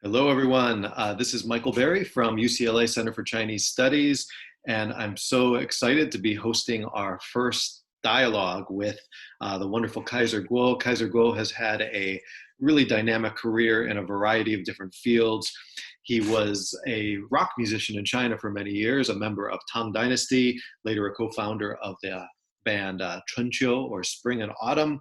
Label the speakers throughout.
Speaker 1: Hello, everyone. This is Michael Berry from UCLA Center for Chinese Studies, and I'm so excited to be hosting our first dialogue with the wonderful Kaiser Kuo. Kaiser Kuo has had a really dynamic career in a variety of different fields. He was a rock musician in China for many years, a member of Tang Dynasty, later a co-founder of the band Chunqiu, or Spring and Autumn.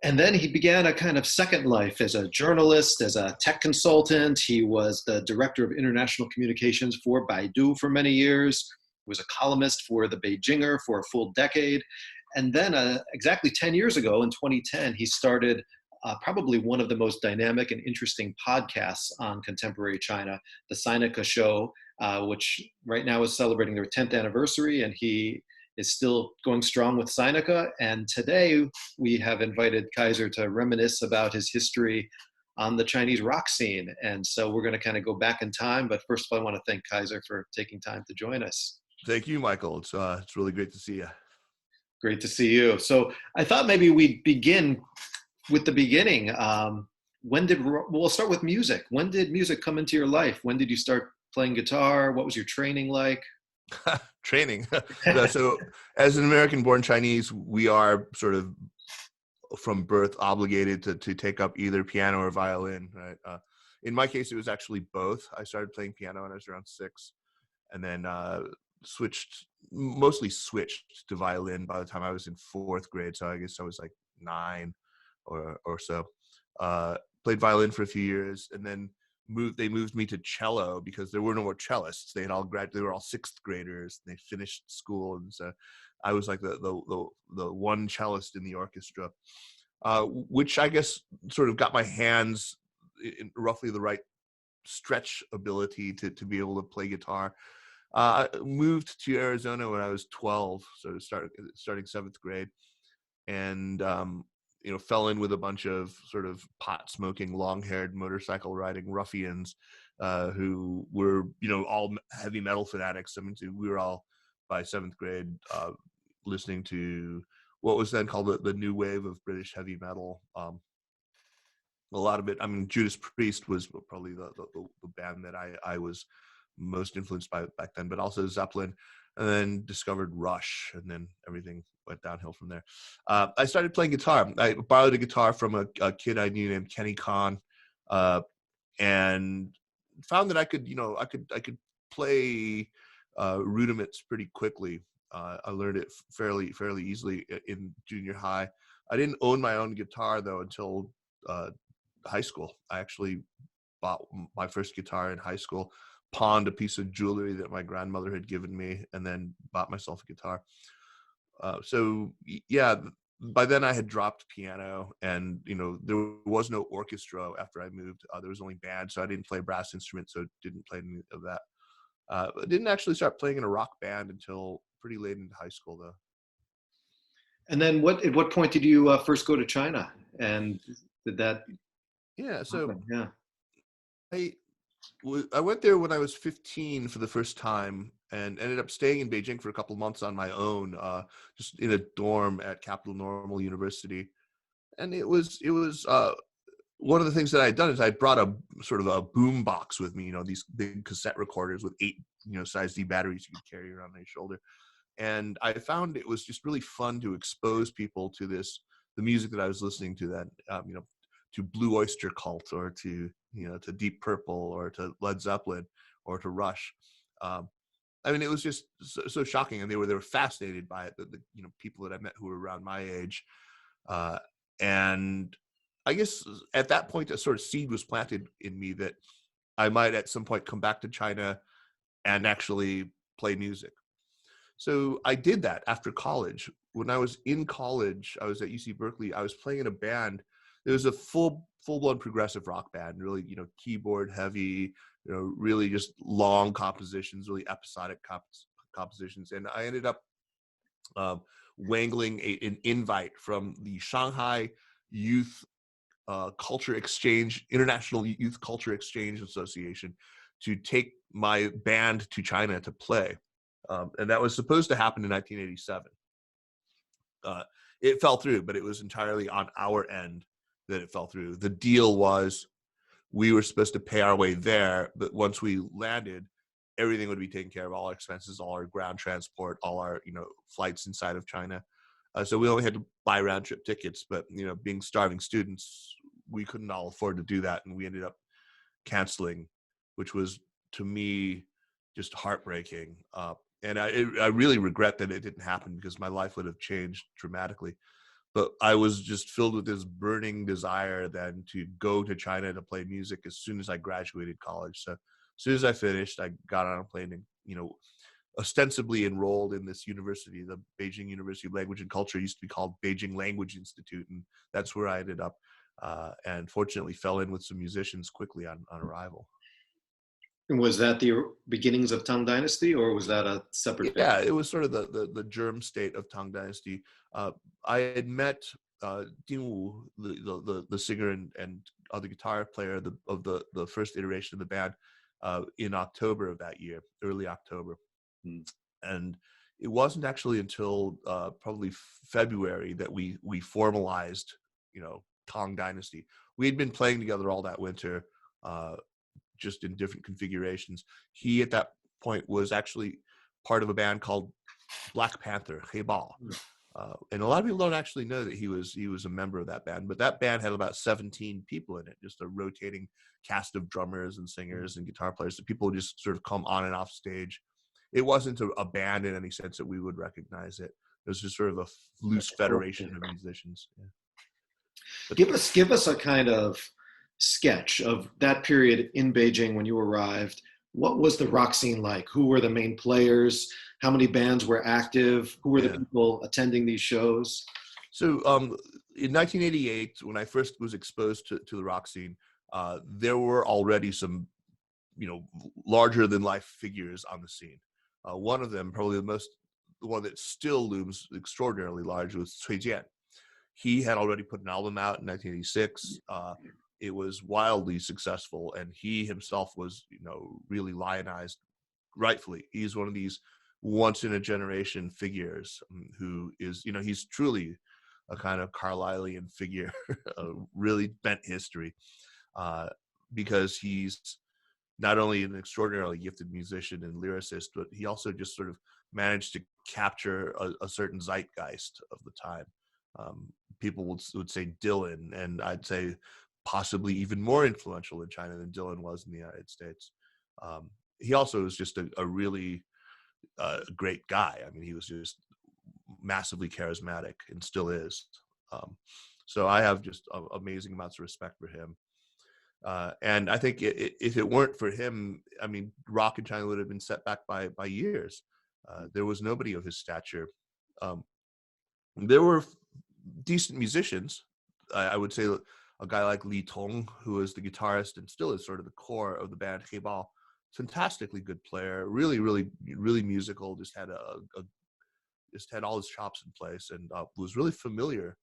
Speaker 1: And then he began a kind of second life as a journalist, as a tech consultant. He was the director of international communications for Baidu for many years. He was a columnist for the Beijinger for a full decade. And then exactly 10 years ago, in 2010, he started probably one of the most dynamic and interesting podcasts on contemporary China, the Sinica Show, which right now is celebrating their 10th anniversary. And he is still going strong with Sinica. And today we have invited Kaiser to reminisce about his history on the Chinese rock scene. And so we're going to kind of go back in time. But first of all, I want to thank Kaiser for taking time to join us.
Speaker 2: Thank you, Michael. It's really great to see you.
Speaker 1: Great to see you. So I thought maybe we'd begin with the beginning. We'll start with music. When did music come into your life? When did you start playing guitar? What was your training like?
Speaker 2: Training. So as an American-born Chinese, we are sort of from birth obligated to take up either piano or violin, right? In my case, it was actually both. I started playing piano when I was around 6, and then mostly switched to violin by the time I was in 4th grade. So I guess I was like 9 or so. Played violin for a few years, and then they moved me to cello because there were no more cellists. They were all 6th graders. They finished school, and so I was like the one cellist in the orchestra, which I guess sort of got my hands in roughly the right stretch ability to be able to play guitar. I moved to Arizona when I was 12, so starting 7th grade, and fell in with a bunch of sort of pot-smoking, long-haired, motorcycle-riding ruffians who were, all heavy metal fanatics. I mean, we were all, by 7th grade, listening to what was then called the new wave of British heavy metal. A lot of it, I mean, Judas Priest was probably the band that I was most influenced by back then, but also Zeppelin, and then discovered Rush, and then everything went downhill from there. I started playing guitar. I borrowed a guitar from a kid I knew named Kenny Kahn, and found that I could play rudiments pretty quickly. I learned it fairly easily in junior high. I didn't own my own guitar though until high school. I actually bought my first guitar in high school, pawned a piece of jewelry that my grandmother had given me, and then bought myself a guitar. So yeah, by then I had dropped piano, and there was no orchestra after I moved. There was only band, so I didn't play brass instruments, so didn't play any of that. I didn't actually start playing in a rock band until pretty late into high school, though.
Speaker 1: And then at what point did you first go to China? And did that?
Speaker 2: Yeah, so
Speaker 1: yeah.
Speaker 2: I went there when I was 15 for the first time, and ended up staying in Beijing for a couple of months on my own, just in a dorm at Capital Normal University. And it was one of the things that I had done is I brought a sort of a boom box with me, these big cassette recorders with 8, size D batteries you could carry around on your shoulder. And I found it was just really fun to expose people to the music that I was listening to then, to Blue Oyster Cult, or to Deep Purple, or to Led Zeppelin, or to Rush. I mean, it was just so shocking, and they were fascinated by it. The people that I met who were around my age, and I guess at that point, a sort of seed was planted in me that I might at some point come back to China and actually play music. So I did that after college. When I was in college, I was at UC Berkeley. I was playing in a band. It was a full-blown progressive rock band, really, keyboard heavy, really just long compositions, really episodic compositions. And I ended up wangling an invite from the Shanghai Youth Culture Exchange, International Youth Culture Exchange Association, to take my band to China to play. And that was supposed to happen in 1987. It fell through, but it was entirely on our end that it fell through. The deal was we were supposed to pay our way there, but once we landed, everything would be taken care of, all our expenses, all our ground transport, all our, flights inside of China. So we only had to buy round trip tickets, but, being starving students, we couldn't all afford to do that. And we ended up canceling, which was, to me, just heartbreaking. And I really regret that it didn't happen, because my life would have changed dramatically. But I was just filled with this burning desire then to go to China to play music as soon as I graduated college. So as soon as I finished, I got on a plane and, ostensibly enrolled in this university, the Beijing University of Language and Culture. Used to be called Beijing Language Institute, and that's where I ended up. And fortunately fell in with some musicians quickly on arrival.
Speaker 1: And was that the beginnings of Tang Dynasty, or was that a separate thing?
Speaker 2: Yeah, it was sort of the germ state of Tang Dynasty. I had met Ding Wu, the singer and other guitar player of the first iteration of the band, in October of that year, early October. And it wasn't actually until probably February that we formalized, Tong Dynasty. We had been playing together all that winter, just in different configurations. He at that point was actually part of a band called Black Panther, Hebao. And a lot of people don't actually know that he was a member of that band, but that band had about 17 people in it, just a rotating cast of drummers and singers and guitar players. So people would just sort of come on and off stage. It wasn't a band in any sense that we would recognize it. It was just sort of a loose federation of musicians. Yeah.
Speaker 1: Give us a kind of sketch of that period in Beijing when you arrived. What was the rock scene like? Who were the main players? How many bands were active? Who were the people attending these shows?
Speaker 2: So in 1988, when I first was exposed to the rock scene, there were already some, larger than life figures on the scene. One of them, probably the one that still looms extraordinarily large, was Cui Jian. He had already put an album out in 1986. It was wildly successful, and he himself was, really lionized, rightfully. He's one of these once in a generation figures who is, he's truly a kind of Carlylean figure, a really bent history, because he's not only an extraordinarily gifted musician and lyricist, but he also just sort of managed to capture a certain zeitgeist of the time. People would say Dylan, and I'd say possibly even more influential in China than Dylan was in the United States. He also was just a really great guy. I mean, he was just massively charismatic and still is. So I have just amazing amounts of respect for him. And I think if it weren't for him, I mean, rock in China would have been set back by years. There was nobody of his stature. There were decent musicians. I would say a guy like Li Tong, who was the guitarist and still is sort of the core of the band Hebao, fantastically good player, really, really, really musical. Just had all his chops in place, and was really familiar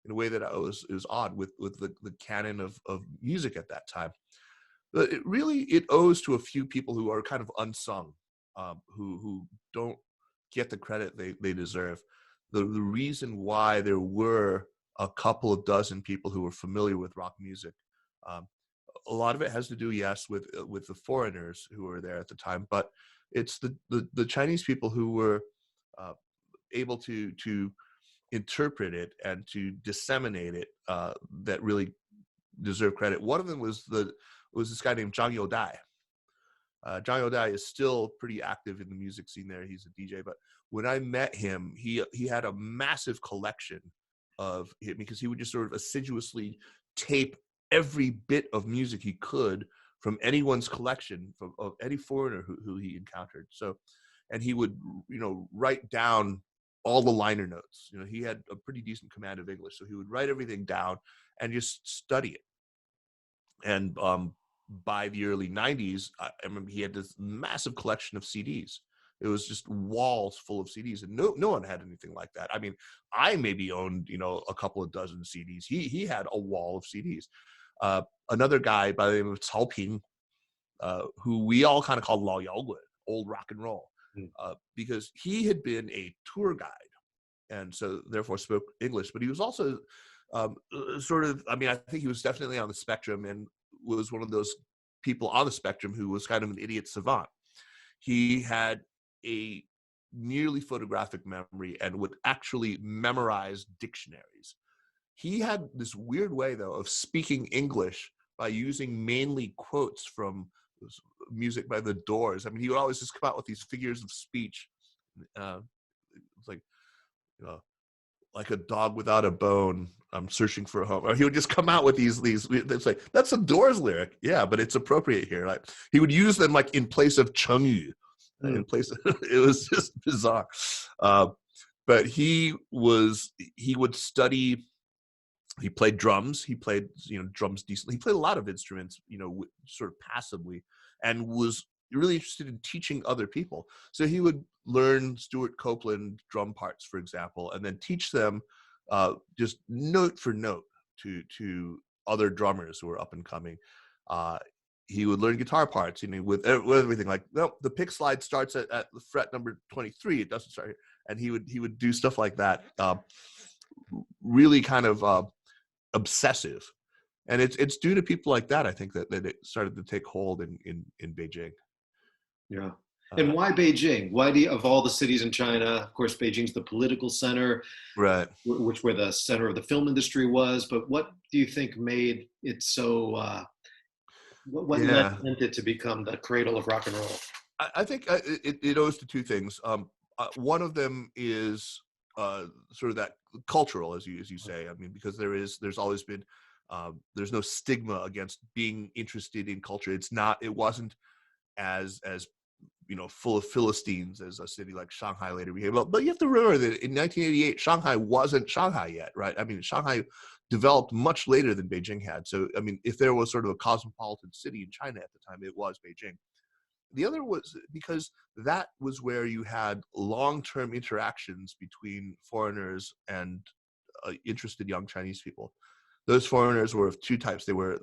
Speaker 2: in a way that it was odd with the canon of music at that time. But it owes to a few people who are kind of unsung, who don't get the credit they deserve. The reason why there were a couple of dozen people who were familiar with rock music, a lot of it has to do, yes, with the foreigners who were there at the time, but it's the Chinese people who were able to interpret it and to disseminate it that really deserve credit. One of them was this guy named Zhang Youdai. Zhang Youdai is still pretty active in the music scene there. He's a DJ, but when I met him, he had a massive collection of him, because he would just sort of assiduously tape every bit of music he could from anyone's collection, of any foreigner who he encountered. So, and he would, write down all the liner notes. He had a pretty decent command of English, so he would write everything down and just study it. And by the early 90s, I remember he had this massive collection of CDs. It was just walls full of CDs, and no one had anything like that. I mean, I maybe owned, a couple of dozen CDs. He had a wall of CDs. Another guy by the name of Cao Ping, who we all kind of called Lao Yaoguen, old rock and roll, because he had been a tour guide, and so therefore spoke English. But he was also sort of, I mean, I think he was definitely on the spectrum, and was one of those people on the spectrum who was kind of an idiot savant. He had a nearly photographic memory and would actually memorize dictionaries. He had this weird way, though, of speaking English by using mainly quotes from music by the Doors. I mean, he would always just come out with these figures of speech. It's like a dog without a bone, I'm searching for a home. Or he would just come out with these. It's like, that's a Doors lyric. Yeah, but it's appropriate here. Like, he would use them like in place of Chengyu. In place of, it was just bizarre. But he would study. He played drums. He played, drums decently. He played a lot of instruments, sort of passively, and was really interested in teaching other people. So he would learn Stuart Copeland drum parts, for example, and then teach them just note for note to other drummers who were up and coming. He would learn guitar parts, with everything. Like, no, the pick slide starts at the fret number 23. It doesn't start here. And he would do stuff like that. Really kind of obsessive, and it's due to people like that, I think, that it started to take hold in Beijing.
Speaker 1: Yeah. And why Beijing? Why of all the cities in China, of course, Beijing's the political center,
Speaker 2: right,
Speaker 1: which where the center of the film industry was. But what do you think made it so? What led it to become the cradle of rock and roll?
Speaker 2: I think it owes to two things. One of them is sort of that cultural, as you say. I mean, because there's always been there's no stigma against being interested in culture. It wasn't as full of Philistines as a city like Shanghai later became. But you have to remember that in 1988, Shanghai wasn't Shanghai yet, right? I mean, Shanghai developed much later than Beijing had. So, I mean, if there was sort of a cosmopolitan city in China at the time, it was Beijing. The other was because that was where you had long-term interactions between foreigners and interested young Chinese people. Those foreigners were of two types. They were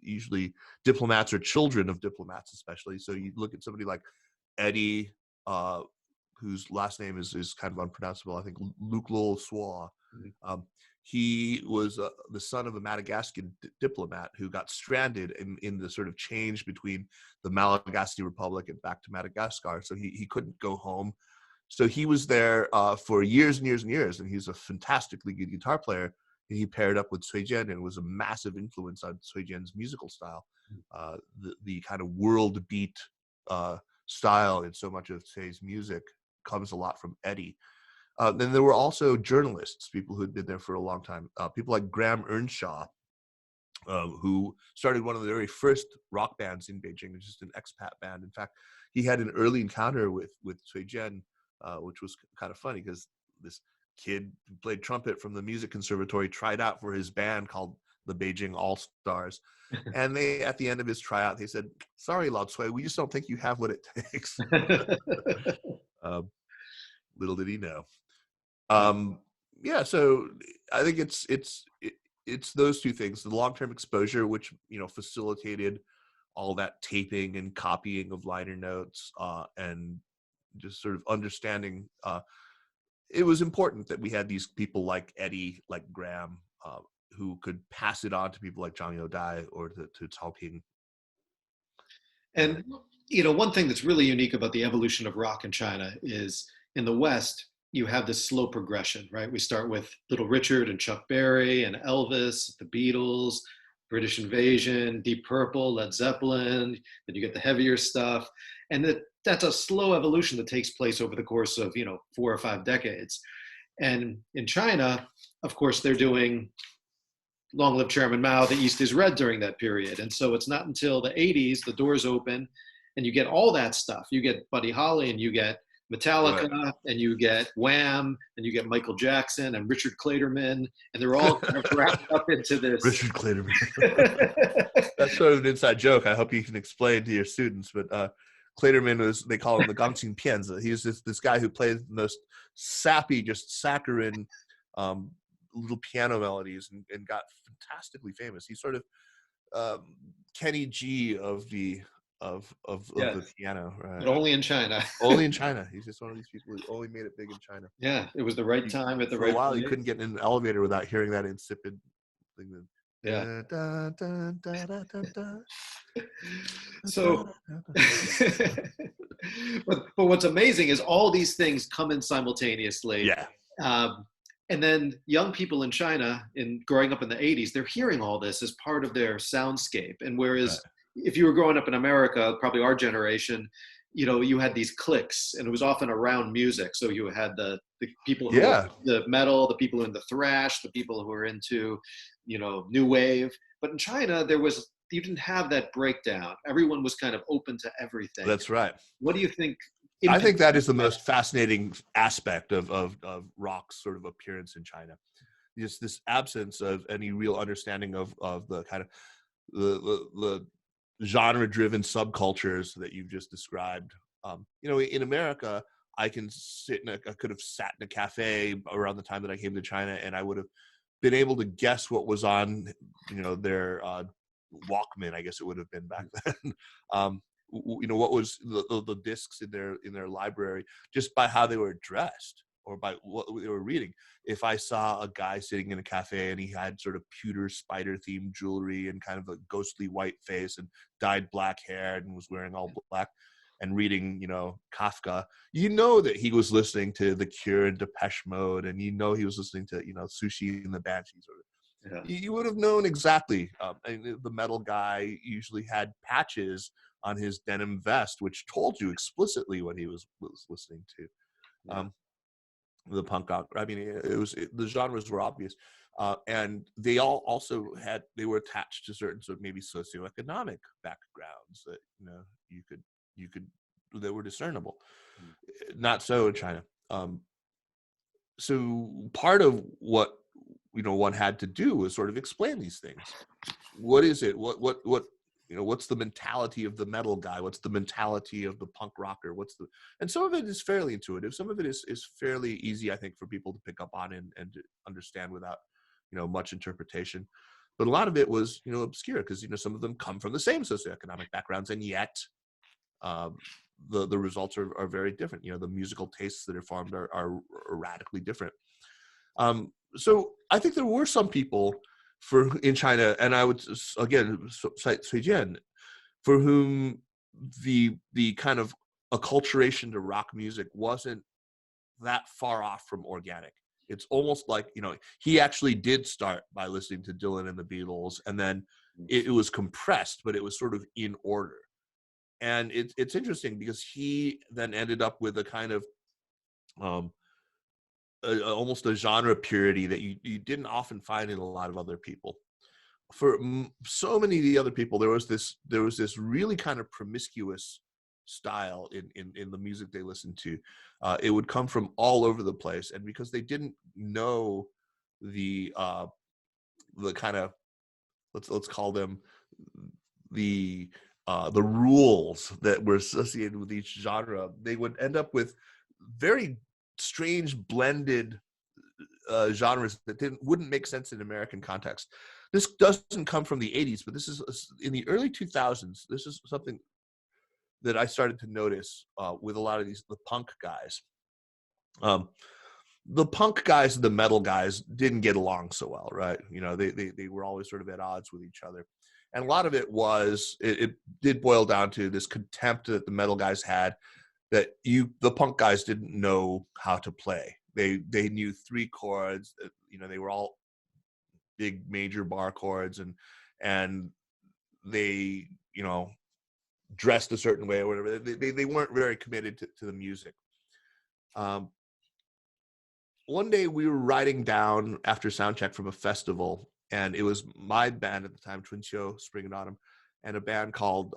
Speaker 2: usually diplomats or children of diplomats, especially. So you look at somebody like Eddie, whose last name is kind of unpronounceable. I think Luke Lul Swa. He was the son of a Madagascan diplomat who got stranded in the sort of change between the Malagasy Republic and back to Madagascar. So he couldn't go home. So he was there for years and years and years, and he's a fantastically good guitar player. He paired up with Cui Jian and was a massive influence on Cui Jian's musical style. The kind of world beat style in so much of Cui's music comes a lot from Eddie. Then there were also journalists, people who had been there for a long time. People like Graham Earnshaw, who started one of the very first rock bands in Beijing, just an expat band. In fact, he had an early encounter with Cui Jian, which was kind of funny because this kid who played trumpet from the music conservatory tried out for his band called the Beijing All-Stars. And at the end of his tryout, they said, "Sorry, Lao Cui, we just don't think you have what it takes." Little did he know. So I think it's those two things: the long-term exposure, which facilitated all that taping and copying of liner notes, and just sort of understanding. It was important that we had these people like Eddie, like Graham, who could pass it on to people like Zhang Youdai or to Cao Ping.
Speaker 1: And one thing that's really unique about the evolution of rock in China is in the West, you have this slow progression, right? We start with Little Richard and Chuck Berry and Elvis, the Beatles, British Invasion, Deep Purple, Led Zeppelin, then you get the heavier stuff. And that's a slow evolution that takes place over the course of, 4 or 5 decades. And in China, of course, they're doing Long Live Chairman Mao, The East is Red during that period. And so it's not until the 80s, the doors open, and you get all that stuff. You get Buddy Holly, and you get Metallica, right, and you get Wham, and you get Michael Jackson and Richard Clayderman, and they're all kind of wrapped up into this.
Speaker 2: Richard Clayderman. That's sort of an inside joke. I hope you can explain to your students. But Clayderman they call him the Gangqin Pianzi. He's this guy who plays the most sappy, just saccharine little piano melodies and got fantastically famous. He's sort of Kenny G of the piano, right?
Speaker 1: But only in China.
Speaker 2: Only in China. He's just one of these people who only made it big in China.
Speaker 1: Yeah, it was the right time at the right
Speaker 2: place. For a while,
Speaker 1: place.
Speaker 2: You couldn't get in an elevator without hearing that insipid thing.
Speaker 1: Yeah.
Speaker 2: Da, da, da, da, da, da, da, da,
Speaker 1: So,
Speaker 2: da, da.
Speaker 1: but what's amazing is all these things come in simultaneously.
Speaker 2: Yeah,
Speaker 1: Um, and then young people in China, in growing up in the 80s, they're hearing all this as part of their soundscape. And
Speaker 2: right.
Speaker 1: whereas if you were growing up in America, probably our generation, you had these cliques and it was often around music. So you had the people who were
Speaker 2: Yeah,
Speaker 1: the metal, the people who were into thrash, the people who were into, new wave. But in China, you didn't have that breakdown. Everyone was kind of open to everything.
Speaker 2: that's right.
Speaker 1: What do you think
Speaker 2: I
Speaker 1: impacted
Speaker 2: think that is the most fascinating aspect of rock's sort of appearance in China. Just this absence of any real understanding of the kind of the genre-driven subcultures that you've just described. In America, I could have sat in a cafe around the time that I came to China, and I would have been able to guess what was on, their Walkman, I guess it would have been back then. What was the discs in their library, just by how they were dressed or by what they were reading. If I saw a guy sitting in a cafe and he had sort of pewter spider themed jewelry and kind of a ghostly white face and dyed black hair and was wearing all black and reading, Kafka, that he was listening to The Cure and Depeche Mode, and he was listening to, Sushi and the Banshees.
Speaker 1: Yeah.
Speaker 2: You would have known exactly. And the metal guy usually had patches on his denim vest, which told you explicitly what he was listening to.
Speaker 1: Yeah.
Speaker 2: The punk rock. I mean, the genres were obvious, and they they were attached to certain sort of maybe socioeconomic backgrounds that you could that were discernible. Not so in China. So part of what one had to do was sort of explain these things. What is it? What's the mentality of the metal guy? What's the mentality of the punk rocker? And some of it is fairly intuitive. Some of it is fairly easy, I think, for people to pick up on and to understand without, much interpretation. But a lot of it was, obscure because, some of them come from the same socioeconomic backgrounds, and yet the results are very different. The musical tastes that are formed are radically different. So I think there were some people in China, and I would again cite Cui Jian, for whom the kind of acculturation to rock music wasn't that far off from organic. It's almost like he actually did start by listening to Dylan and the Beatles, and then it was compressed, but it was sort of in order. And it's interesting because he then ended up with a kind of almost a genre purity that you didn't often find in a lot of other people. For so many of the other people, there was this really kind of promiscuous style in the music they listened to. It would come from all over the place, and because they didn't know the kind of let's call them the rules that were associated with each genre, they would end up with very strange blended genres that wouldn't make sense in American context. This doesn't come from the 80s, but this is in the early 2000s. This is something that I started to notice with a lot of the punk guys. The punk guys and the metal guys didn't get along so well, right? They were always sort of at odds with each other. And a lot of it did boil down to this contempt that the metal guys had, that the punk guys didn't know how to play. They knew 3 chords. They were all big major bar chords, and they dressed a certain way or whatever. They weren't very committed to the music. One day we were riding down after sound check from a festival, and it was my band at the time, Twin Show, Spring and Autumn, and a band called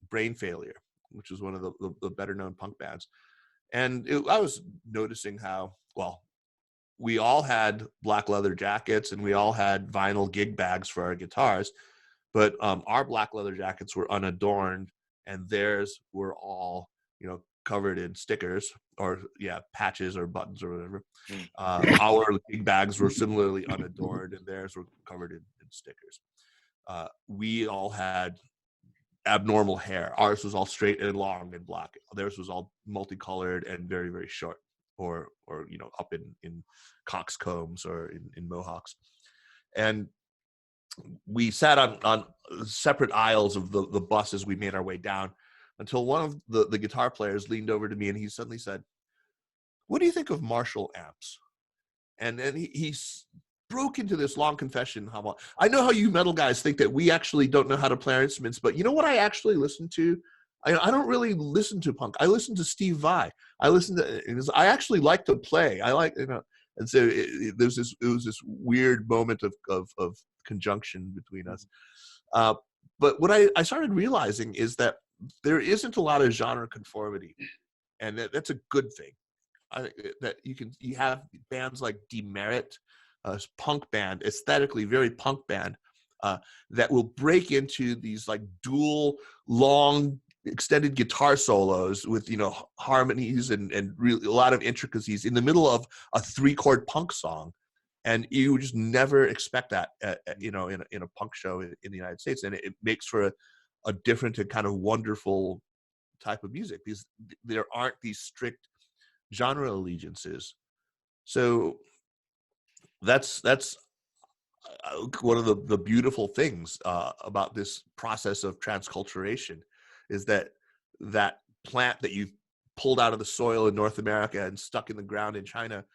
Speaker 2: Brain Failure, which was one of the better known punk bands. And I was noticing how, well, we all had black leather jackets and we all had vinyl gig bags for our guitars, but our black leather jackets were unadorned and theirs were all, covered in stickers or patches or buttons or whatever. Our gig bags were similarly unadorned and theirs were covered in stickers. We all had abnormal hair. Ours was all straight and long and black. Theirs was all multicolored and very, very short, or up in coxcombs or in mohawks. And we sat on separate aisles of the bus as we made our way down, until one of the guitar players leaned over to me and he suddenly said, "What do you think of Marshall amps?" And then he broke into this long confession. I know how you metal guys think that we actually don't know how to play our instruments, but you know what I actually listen to? I don't really listen to punk. I listen to Steve Vai. I actually like to play. I like, and so it was this weird moment of conjunction between us. But what I started realizing is that there isn't a lot of genre conformity, and that's a good thing. I think that you have bands like Demerit, punk band, aesthetically very punk band, that will break into these like dual long extended guitar solos with harmonies and really a lot of intricacies in the middle of a 3-chord punk song, and you just never expect that in a punk show in the United States, and it makes for a different and kind of wonderful type of music because there aren't these strict genre allegiances. So that's one of the beautiful things about this process of transculturation is that plant that you pulled out of the soil in North America and stuck in the ground in China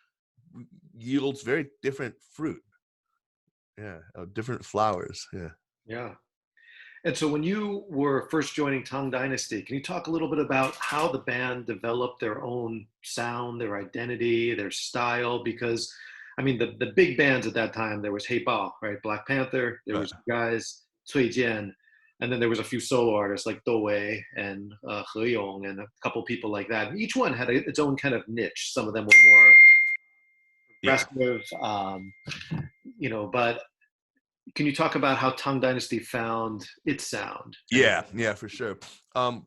Speaker 2: yields very different fruit. Yeah, different flowers. Yeah.
Speaker 1: Yeah. And so when you were first joining Tong Dynasty, can you talk a little bit about how the band developed their own sound, their identity, their style? Because, I mean, the big bands at that time, there was Hey Bao, right? Black Panther, there was guys, Cui Jian, and then there was a few solo artists like Do Wei and He Yong and a couple people like that. And each one had its own kind of niche. Some of them were more progressive, but can you talk about how Tang Dynasty found its sound?
Speaker 2: Yeah, for sure. So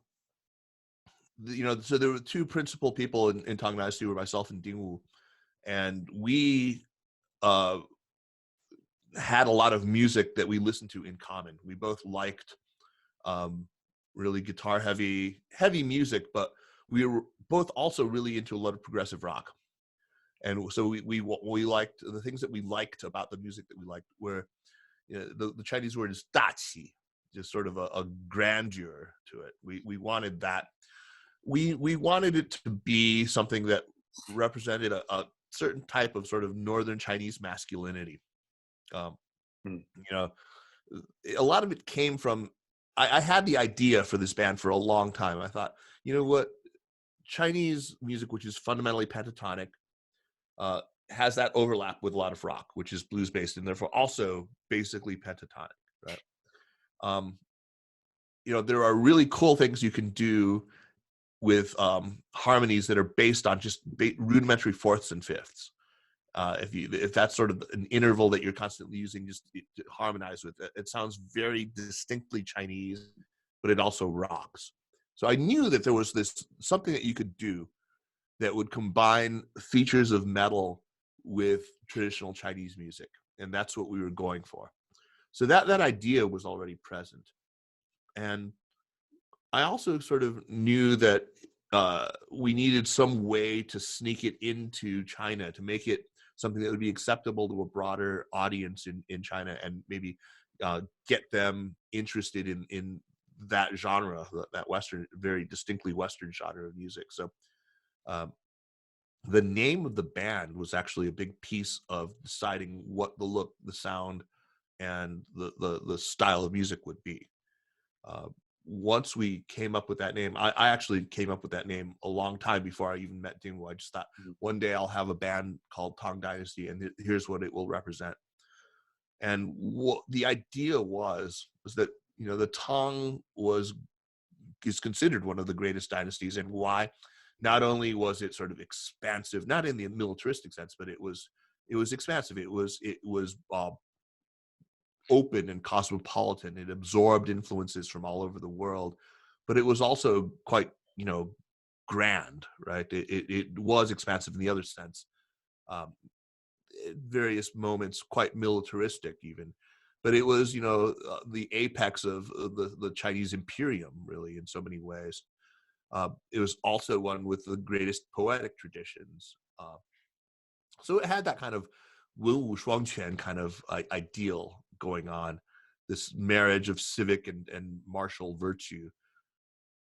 Speaker 2: there were two principal people in Tang Dynasty, were myself and Ding Wu, and we had a lot of music that we listened to in common. We both liked really guitar heavy music, but we were both also really into a lot of progressive rock. And so we liked the things that we liked about the music that we liked were, the Chinese word is daqi, just sort of a grandeur to it. We wanted that. We wanted it to be something that represented a certain type of sort of Northern Chinese masculinity. A lot of it came from, I had the idea for this band for a long time. I thought, you know what, Chinese music, which is fundamentally pentatonic, has that overlap with a lot of rock, which is blues based and therefore also basically pentatonic, right? There are really cool things you can do with harmonies that are based on just rudimentary fourths and fifths. If that's sort of an interval that you're constantly using just to harmonize with, it sounds very distinctly Chinese, but it also rocks. So I knew that there was something that you could do that would combine features of metal with traditional Chinese music, and that's what we were going for. So that idea was already present, and I also sort of knew that we needed some way to sneak it into China, to make it something that would be acceptable to a broader audience in China, and maybe get them interested in that genre, that Western, very distinctly Western genre of music. So the name of the band was actually a big piece of deciding what the look, the sound, and the style of music would be. Once we came up with that name, I actually came up with that name a long time before I even met Dingwu. I just thought one day I'll have a band called Tong Dynasty, and here's what it will represent. And what the idea was that the Tang is considered one of the greatest dynasties, and why? Not only was it sort of expansive, not in the militaristic sense, but it was expansive. It was open and cosmopolitan. It absorbed influences from all over the world, but it was also quite, grand, right? It was expansive in the other sense. At various moments, quite militaristic even, but it was, the apex of the Chinese imperium, really, in so many ways. It was also one with the greatest poetic traditions. So it had that kind of Wu Shuangquan kind of ideal going on. this marriage of civic and martial virtue.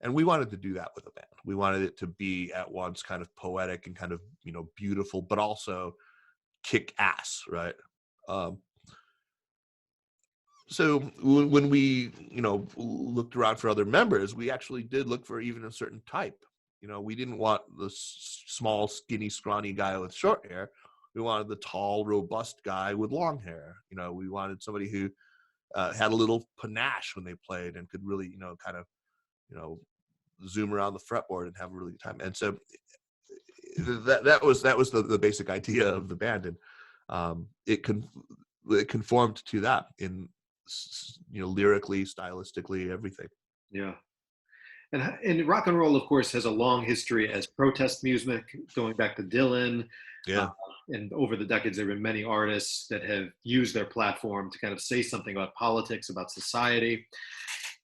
Speaker 2: And we wanted to do that with a band. We wanted it to be at once kind of poetic and kind of, beautiful, but also kick ass, right? So when we, looked around for other members, we actually did look for even a certain type. We didn't want the small, skinny, scrawny guy with short hair. We wanted the tall, robust guy with long hair. We wanted somebody who had a little panache when they played and could really, kind of, zoom around the fretboard and have a really good time. And so that was the basic idea of the band, and it conformed to that in lyrically, stylistically, everything.
Speaker 1: Yeah. And rock and roll, of course, has a long history as protest music, going back to Dylan.
Speaker 2: Yeah.
Speaker 1: And over the decades, there have been many artists that have used their platform to kind of say something about politics, about society.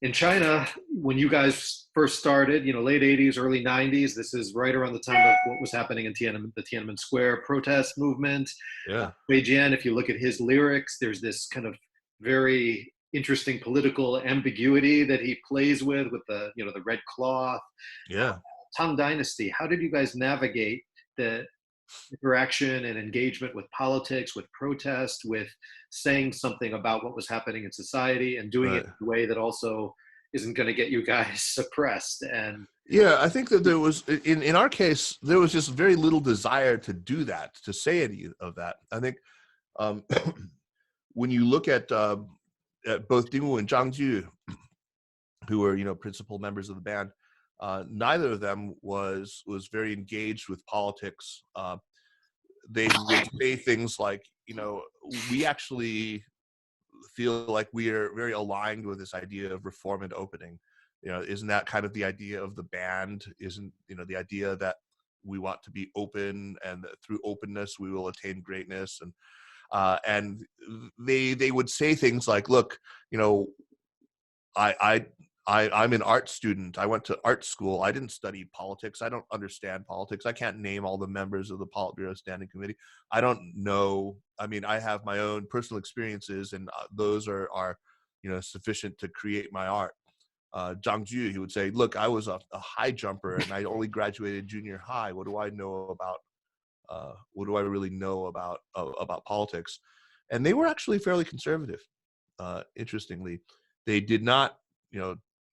Speaker 1: In China, when you guys first started, late 80s, early 90s, this is right around the time of what was happening in the Tiananmen Square protest movement.
Speaker 2: Yeah.
Speaker 1: Beijing, if you look at his lyrics, there's this kind of very interesting political ambiguity that he plays with the red cloth.
Speaker 2: Yeah.
Speaker 1: Tang Dynasty, how did you guys navigate the interaction and engagement with politics, with protest, with saying something about what was happening in society and doing it in a way that also isn't going to get you guys suppressed? And
Speaker 2: yeah, I think that there was, in our case, there was just very little desire to do that, to say any of that. I think when you look at both Dingwu and Zhang Ju, who were principal members of the band, neither of them was very engaged with politics. They would say things like, we actually feel like we are very aligned with this idea of reform and opening. Isn't that kind of the idea of the band? Isn't, the idea that we want to be open, and that through openness we will attain greatness? And they would say things like, look, I'm an art student. I went to art school. I didn't study politics. I don't understand politics. I can't name all the members of the Politburo Standing Committee. I don't know. I mean, I have my own personal experiences, and those are sufficient to create my art. Zhang Ju, he would say, look, I was a high jumper, and I only graduated junior high. What do I know about what do I really know about politics? And they were actually fairly conservative. Interestingly, they did not,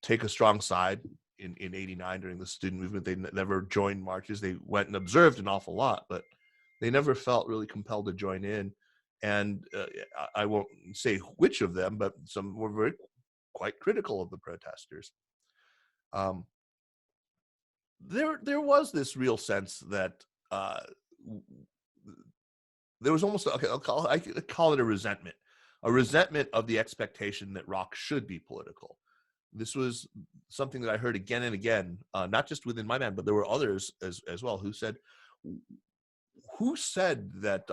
Speaker 2: take a strong side in 89 during the student movement. They never joined marches. They went and observed an awful lot, but they never felt really compelled to join in. And I won't say which of them, but some were quite critical of the protesters. There was this real sense that there was almost, I call it a resentment of the expectation that rock should be political. This was something that I heard again and again, not just within my band, but there were others as well who said that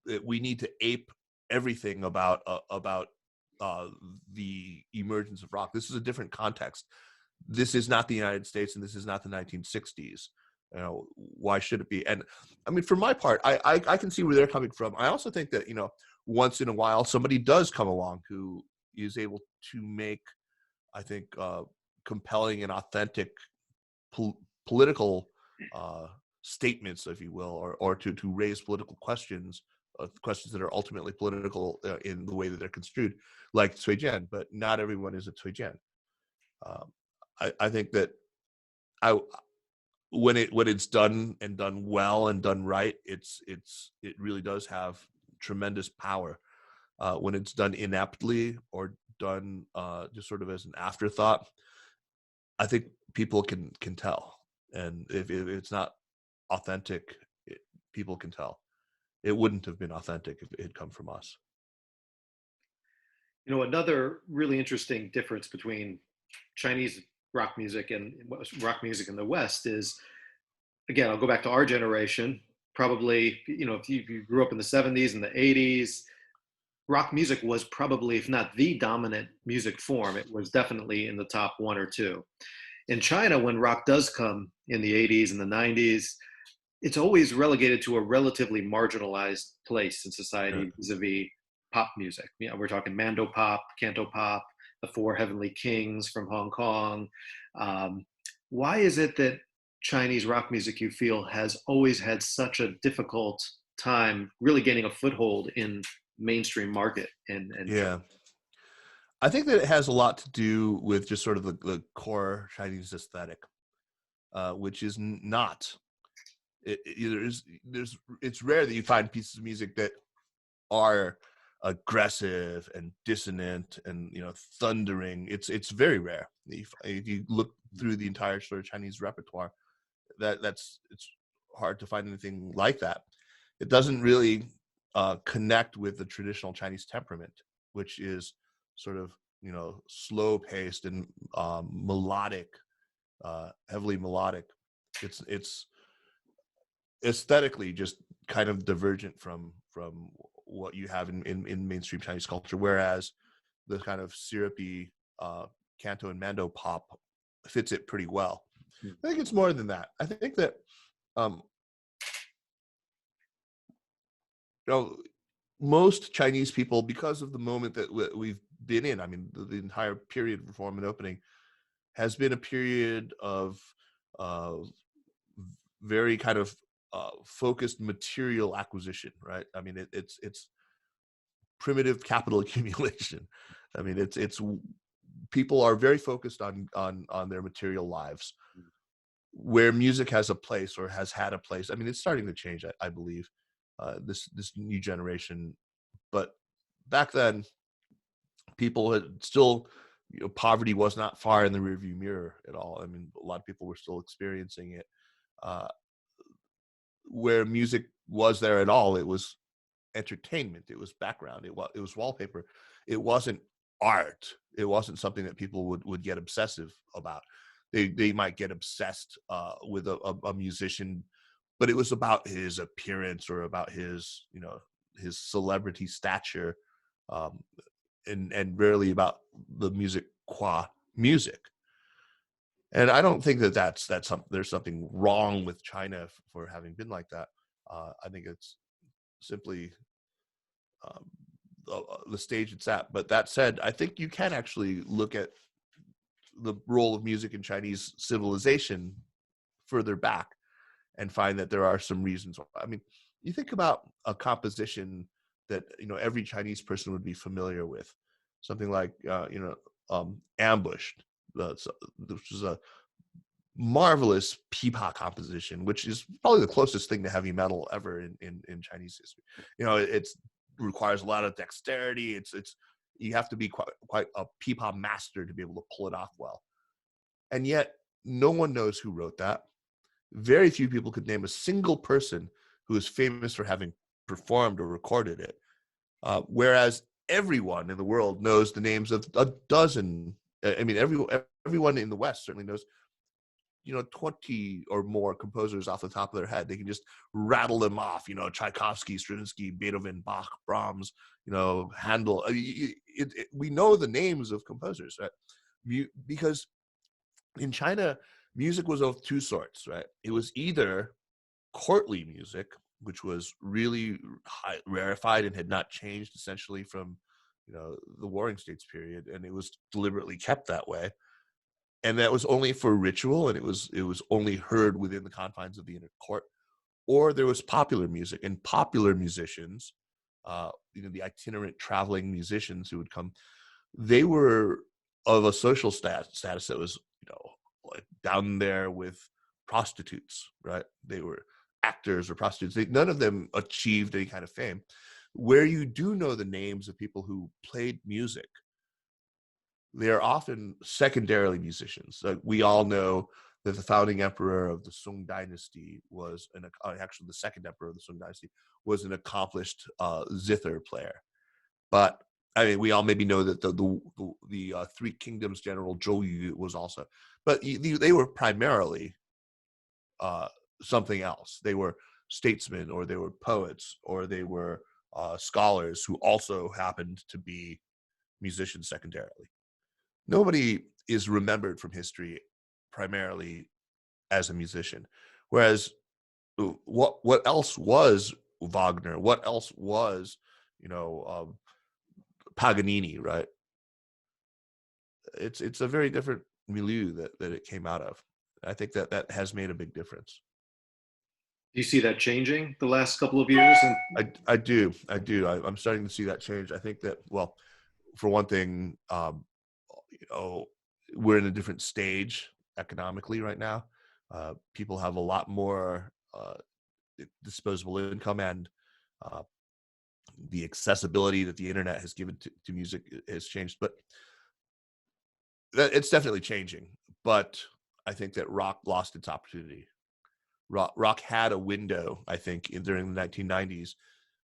Speaker 2: that we need to ape everything about the emergence of rock. This is a different context. This is not the United States, and this is not the 1960s. Why should it be? And I mean, for my part, I can see where they're coming from. I also think that, once in a while, somebody does come along who is able to make, I think, compelling and authentic political statements, if you will, or to raise political questions that are ultimately political in the way that they're construed, like Cui Jian. But not everyone is a Cui Jian. I think that when it's done and done well and done right, it really does have tremendous power. When it's done ineptly or done just sort of as an afterthought, I think people can tell. And if it's not authentic, people can tell. It wouldn't have been authentic if it had come from us.
Speaker 1: Another really interesting difference between Chinese rock music and rock music in the West is, again, I'll go back to our generation. Probably, if you grew up in the 70s and the 80s, rock music was probably, if not the dominant music form, it was definitely in the top one or two. In China, when rock does come in the 80s and the 90s, it's always relegated to a relatively marginalized place in society vis-a-vis pop music. You know, we're talking Mando pop, Canto pop, the Four Heavenly Kings from Hong Kong. Why is it that Chinese rock music, you feel, has always had such a difficult time really gaining a foothold in mainstream market and
Speaker 2: Yeah. I think that it has a lot to do with just sort of the core Chinese aesthetic, which is not. It's rare that you find pieces of music that are aggressive and dissonant and thundering. It's very rare. If you look through the entire sort of Chinese repertoire, it's hard to find anything like that. It doesn't really connect with the traditional Chinese temperament, which is sort of slow paced and melodic, heavily melodic. It's aesthetically just kind of divergent from what you have in mainstream Chinese culture, whereas the kind of syrupy canto and mando pop fits it pretty well. I think it's more than that. I think that most Chinese people, because of the moment that we've been in, I mean, the entire period of reform and opening has been a period of very kind of focused material acquisition, right? I mean, it's primitive capital accumulation. I mean, it's people are very focused on their material lives, where music has a place or has had a place. I mean, it's starting to change, I believe, this new generation. But back then, people had still, poverty was not far in the rearview mirror at all. I mean, a lot of people were still experiencing it. Where music was there at all, it was entertainment, it was background, it was wallpaper. It wasn't art. It wasn't something that people would get obsessive about. They might get obsessed with a musician, but it was about his appearance or about his his celebrity stature, and rarely about the music qua music. And I don't think that's there's something wrong with China for having been like that. I think it's simply the stage it's at. But that said, I think you can actually look at the role of music in Chinese civilization further back and find that there are some reasons. I mean, you think about a composition that every Chinese person would be familiar with, something like Ambushed, which is a marvelous pipa composition, which is probably the closest thing to heavy metal ever in Chinese history. It requires a lot of dexterity. It's you have to be quite a pipa master to be able to pull it off well. And yet no one knows who wrote that. Very few people could name a single person who is famous for having performed or recorded it. Whereas everyone in the world knows the names of a dozen. I mean, everyone in the West certainly knows 20 or more composers off the top of their head. They can just rattle them off, Tchaikovsky, Stravinsky, Beethoven, Bach, Brahms, Handel. We know the names of composers, right? Because in China, music was of two sorts, right? It was either courtly music, which was really rarefied and had not changed essentially from, the Warring States period, and it was deliberately kept that way. And that was only for ritual, and it was only heard within the confines of the inner court. Or there was popular music, and popular musicians, the itinerant traveling musicians who would come, they were of a social status that was, like down there with prostitutes, right? They were actors or prostitutes. None of them achieved any kind of fame. Where you do know the names of people who played music, they are often secondarily musicians. We all know that the founding emperor of the Tong Dynasty was actually the second emperor of the Tong Dynasty was an accomplished zither player. But I mean, we all maybe know that the Three Kingdoms general Zhou Yu was also, but they were primarily something else. They were statesmen, or they were poets, or they were scholars who also happened to be musicians secondarily. Nobody is remembered from history primarily as a musician. Whereas what else was Wagner? What else was, Paganini, right? It's a very different milieu that it came out of. I think that has made a big difference.
Speaker 1: Do you see that changing the last couple of years?
Speaker 2: I do. I'm starting to see that change. I think that, well, for one thing, we're in a different stage economically right now. People have a lot more disposable income, and uh, the accessibility that the internet has given to music has changed. But it's definitely changing. But I think that rock lost its opportunity. Rock had a window, I think, during the 1990s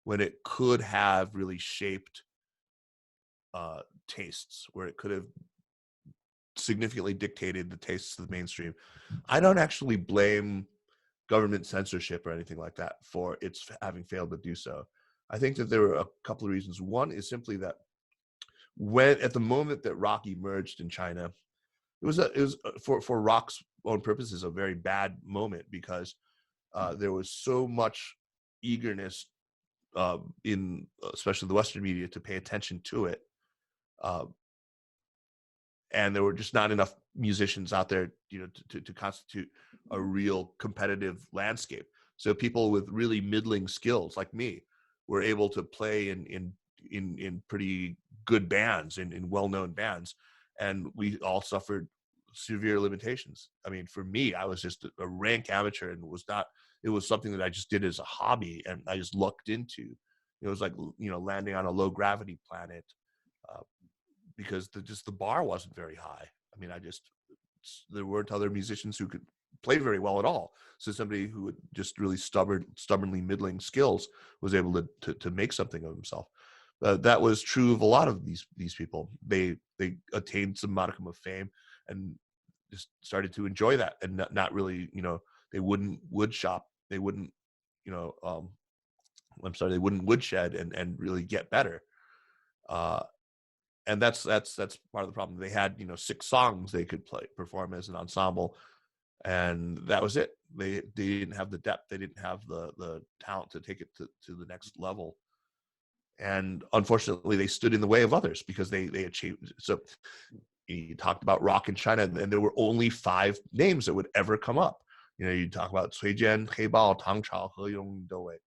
Speaker 2: when it could have really shaped tastes, where it could have significantly dictated the tastes of the mainstream. I don't actually blame government censorship or anything like that for its having failed to do so. I think that there were a couple of reasons. One is simply that when at the moment that rock emerged in China, it was for rock's own purposes a very bad moment, because there was so much eagerness in especially the Western media to pay attention to it. And there were just not enough musicians out there, to constitute a real competitive landscape. So people with really middling skills like me were able to play in pretty good bands, in well-known bands, and we all suffered severe limitations. I mean, for me, I was just a rank amateur, and it was something that I just did as a hobby, and I just lucked into. It was like, landing on a low gravity planet. Because the bar wasn't very high. I mean, there weren't other musicians who could play very well at all. So somebody who had just really stubbornly middling skills was able to make something of himself. That was true of a lot of these people. They attained some modicum of fame and just started to enjoy that, and not really, they wouldn't wood shop. They wouldn't, they wouldn't woodshed and really get better. And that's part of the problem. They had 6 songs they could perform as an ensemble, and that was it. They didn't have the depth. They didn't have the talent to take it to the next level. And unfortunately, they stood in the way of others because they achieved. So you talked about rock in China, and there were only 5 names that would ever come up. You talk about Cui Jian, He Bao, Tang Chao, He Yong, Do Wei,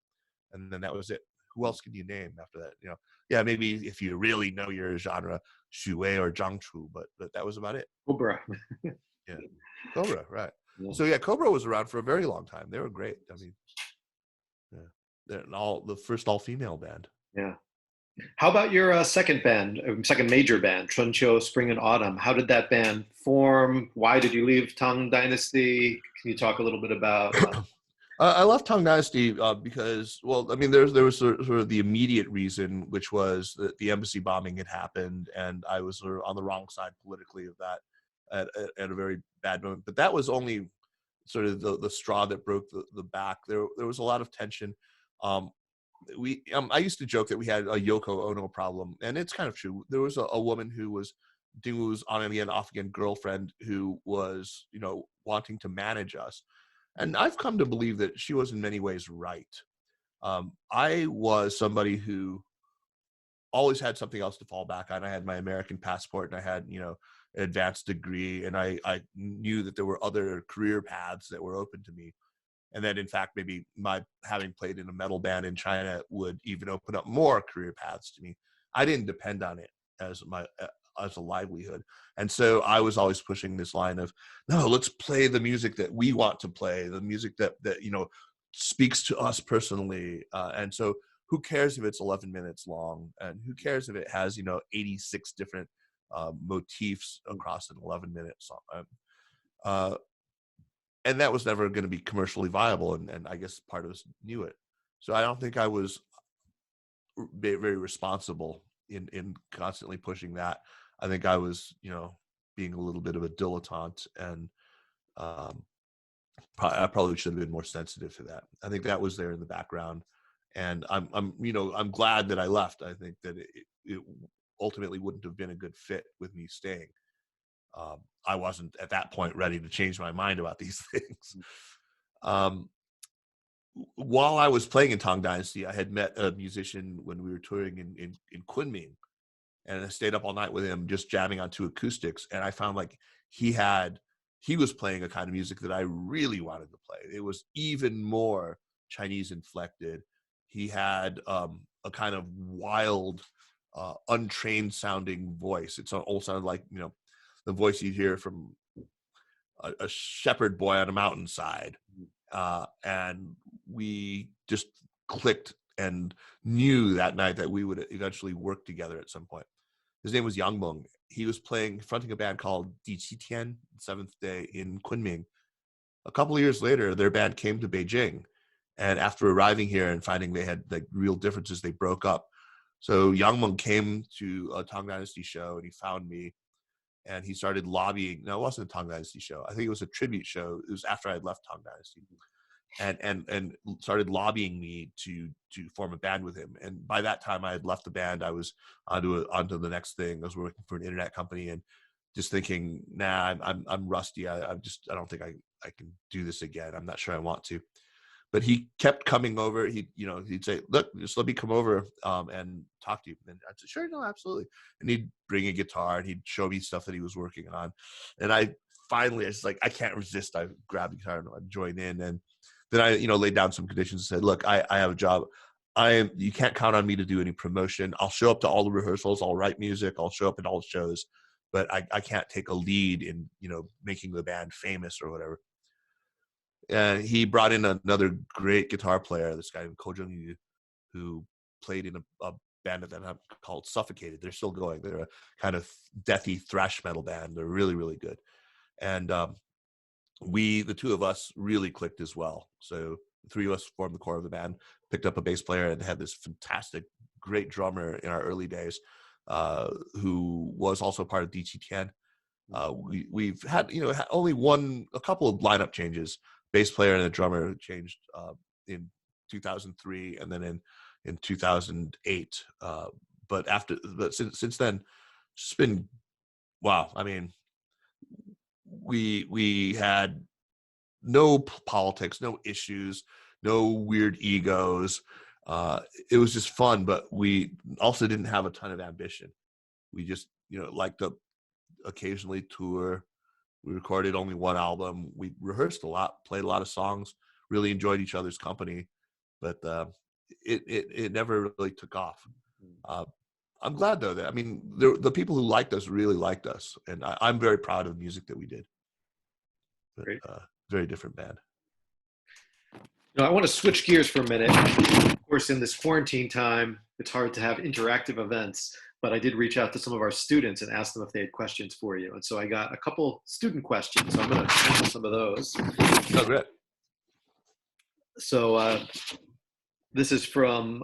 Speaker 2: and then that was it. Who else can you name after that? Yeah, maybe if you really know your genre, Xu Wei or Zhang Chu, but that was about it.
Speaker 1: Cobra.
Speaker 2: Yeah, Cobra, right.
Speaker 1: Yeah.
Speaker 2: So yeah, Cobra was around for a very long time. They were great. I mean, yeah, they're the first all-female band.
Speaker 1: Yeah. How about your second major band, Chunqiu, Spring and Autumn? How did that band form? Why did you leave Tang Dynasty? Can you talk a little bit about?
Speaker 2: I left Tong Dynasty because, well, I mean, there was sort of the immediate reason, which was that the embassy bombing had happened, and I was sort of on the wrong side politically of that at a very bad moment. But that was only sort of the straw that broke the back. There was a lot of tension. I used to joke that we had a Yoko Ono problem, and it's kind of true. There was a woman who was Dingu's on again, off again girlfriend who was, wanting to manage us. And I've come to believe that she was in many ways right. I was somebody who always had something else to fall back on. I had my American passport, and I had, an advanced degree, and I knew that there were other career paths that were open to me. And that, in fact, maybe my having played in a metal band in China would even open up more career paths to me. I didn't depend on it as a livelihood. And so I was always pushing this line of, no, let's play the music that we want to play, the music that speaks to us personally. And so who cares if it's 11 minutes long, and who cares if it has 86 different motifs across an 11-minute song. And that was never going to be commercially viable, and I guess part of us knew it. So I don't think I was very responsible in constantly pushing that. I think I was, being a little bit of a dilettante, and I probably should have been more sensitive to that. I think that was there in the background, and I'm glad that I left. I think that it ultimately wouldn't have been a good fit with me staying. I wasn't at that point ready to change my mind about these things. While I was playing in Tong Dynasty, I had met a musician when we were touring in Kunming, and I stayed up all night with him just jamming on 2 acoustics. And I found like he was playing a kind of music that I really wanted to play. It was even more Chinese inflected. He had a kind of wild, untrained sounding voice. It all sounded like, you know, the voice you'd hear from a shepherd boy on a mountainside. And we just clicked and knew that night that we would eventually work together at some point. His name was Yang Meng. He was fronting a band called Di Qi Tian, Seventh Day, in Kunming. A couple of years later, their band came to Beijing. And after arriving here and finding they had like real differences, they broke up. So Yang Meng came to a Tong Dynasty show and he found me and he started lobbying. No, it wasn't a Tong Dynasty show. I think it was a tribute show. It was after I had left Tong Dynasty. And started lobbying me to form a band with him. And by that time I had left the band. I was onto the next thing. I was working for an internet company and just thinking, nah, I'm rusty. I don't think I can do this again. I'm not sure I want to. But he kept coming over. He'd say, look, just let me come over and talk to you. And I'd say, sure, no, absolutely. And he'd bring a guitar and he'd show me stuff that he was working on. And I was like, I can't resist. I grabbed the guitar and I joined in. And then I, laid down some conditions and said, look, I have a job. You can't count on me to do any promotion. I'll show up to all the rehearsals. I'll write music. I'll show up at all the shows, but I can't take a lead in, making the band famous or whatever. And he brought in another great guitar player, this guy named Ko Jung-yu, who played in a band at that time called Suffocated. They're still going. They're a kind of deathy thrash metal band. They're really, really good. And the two of us really clicked as well. So the three of us formed the core of the band, picked up a bass player and had this fantastic, great drummer in our early days, who was also part of Di Qi Tian. We've had, only a couple of lineup changes. Bass player and a drummer changed in 2003 and then in 2008. But since then, it's been, wow. I mean, we had no politics, no issues, no weird egos. It was just fun, but we also didn't have a ton of ambition. We just, liked to occasionally tour. We recorded only one album. We rehearsed a lot, played a lot of songs, really enjoyed each other's company, but it never really took off. I'm glad though that, the people who liked us really liked us, and I'm very proud of the music that we did. But,
Speaker 1: Great.
Speaker 2: Very different band.
Speaker 1: I want to switch gears for a minute. Of course, in this quarantine time, it's hard to have interactive events, but I did reach out to some of our students and ask them if they had questions for you. And so I got a couple student questions, so I'm going to answer some of those.
Speaker 2: Oh, great.
Speaker 1: So this is from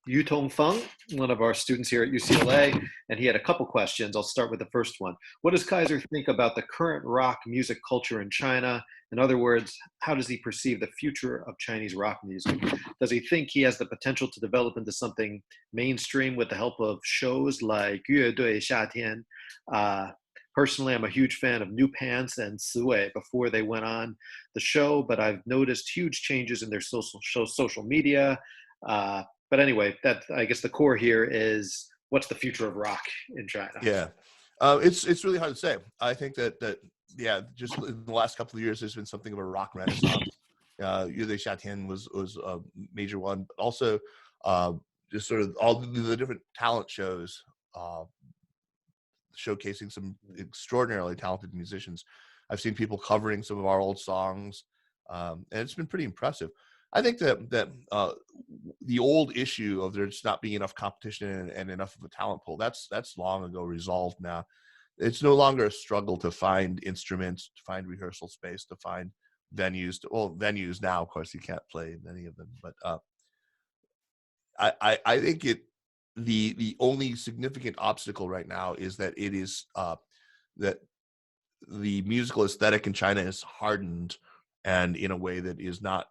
Speaker 1: Yutong Feng, one of our students here at UCLA, and he had a couple questions. I'll start with the first one. What does Kaiser think about the current rock music culture in China? In other words, how does he perceive the future of Chinese rock music? Does he think he has the potential to develop into something mainstream with the help of shows like 乐队夏天? Personally, I'm a huge fan of New Pants and Siwei before they went on the show, but I've noticed huge changes in their social media. But anyway, I guess the core here is, what's the future of rock in China?
Speaker 2: Yeah, it's really hard to say. I think that just in the last couple of years, there's been something of a rock renaissance. 乐队夏天 was a major one, but also just sort of all the different talent shows. Showcasing some extraordinarily talented musicians. I've seen people covering some of our old songs, and it's been pretty impressive. I think that the old issue of there just not being enough competition and enough of a talent pool, that's long ago resolved now. It's no longer a struggle to find instruments, to find rehearsal space, to find venues. Venues now, of course, you can't play in any of them, but I think the only significant obstacle right now is that it is that the musical aesthetic in China is hardened, and in a way that is not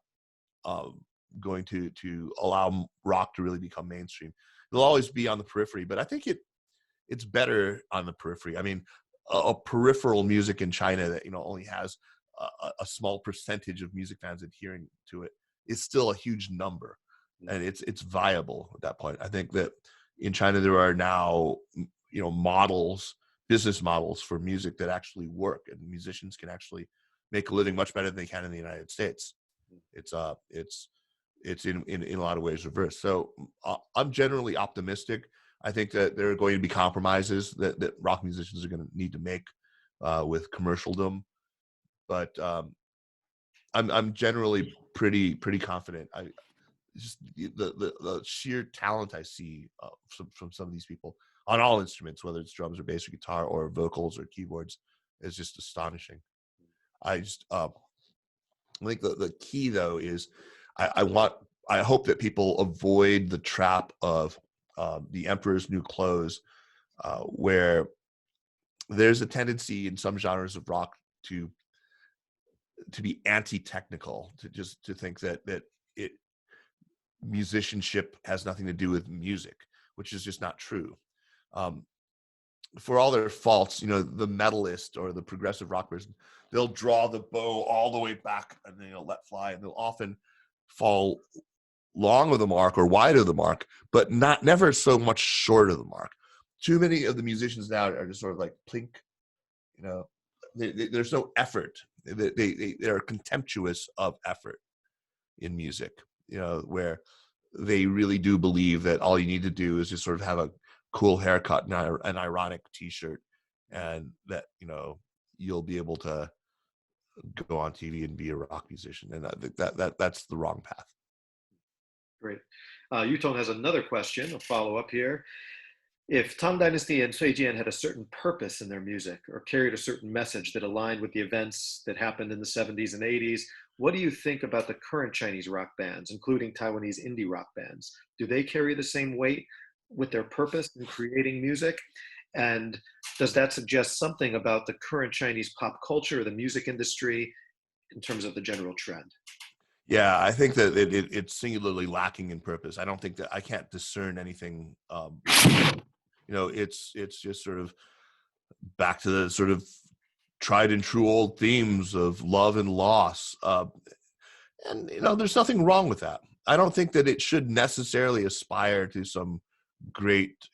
Speaker 2: going to allow rock to really become mainstream. It'll always be on the periphery, but I think it's better on the periphery. I mean, a peripheral music in China that only has a small percentage of music fans adhering to it is still a huge number, and it's viable at that point. I think that in China there are now, business models for music that actually work, and musicians can actually make a living much better than they can in the United States. It's in a lot of ways reversed. So I'm generally optimistic. I think that there are going to be compromises that rock musicians are going to need to make with commercialdom, but I'm generally pretty confident. I just the sheer talent I see from some of these people on all instruments, whether it's drums or bass or guitar or vocals or keyboards, is just astonishing. I think the key though is I hope that people avoid the trap of the emperor's new clothes, where there's a tendency in some genres of rock to be anti-technical, to think that it musicianship has nothing to do with music, which is just not true. For all their faults, the metalist or the progressive rock person, they'll draw the bow all the way back and then let fly, and they'll often fall long of the mark or wide of the mark, but never so much short of the mark. Too many of the musicians now are just sort of like plink, there's no effort. They're contemptuous of effort in music, where they really do believe that all you need to do is just sort of have a cool haircut and an ironic t-shirt, and that you'll be able to go on TV and be a rock musician. And I think that's the wrong path.
Speaker 1: Great. Yutong has another question, a follow-up here. If Tang Dynasty and Suijian had a certain purpose in their music or carried a certain message that aligned with the events that happened in the 70s and 80s, what do you think about the current Chinese rock bands, including Taiwanese indie rock bands? Do they carry the same weight with their purpose in creating music? And does that suggest something about the current Chinese pop culture or the music industry in terms of the general trend?
Speaker 2: Yeah, I think that it's singularly lacking in purpose. I don't think that I can't discern anything. It's just sort of back to the sort of tried and true old themes of love and loss. And there's nothing wrong with that. I don't think that it should necessarily aspire to some great,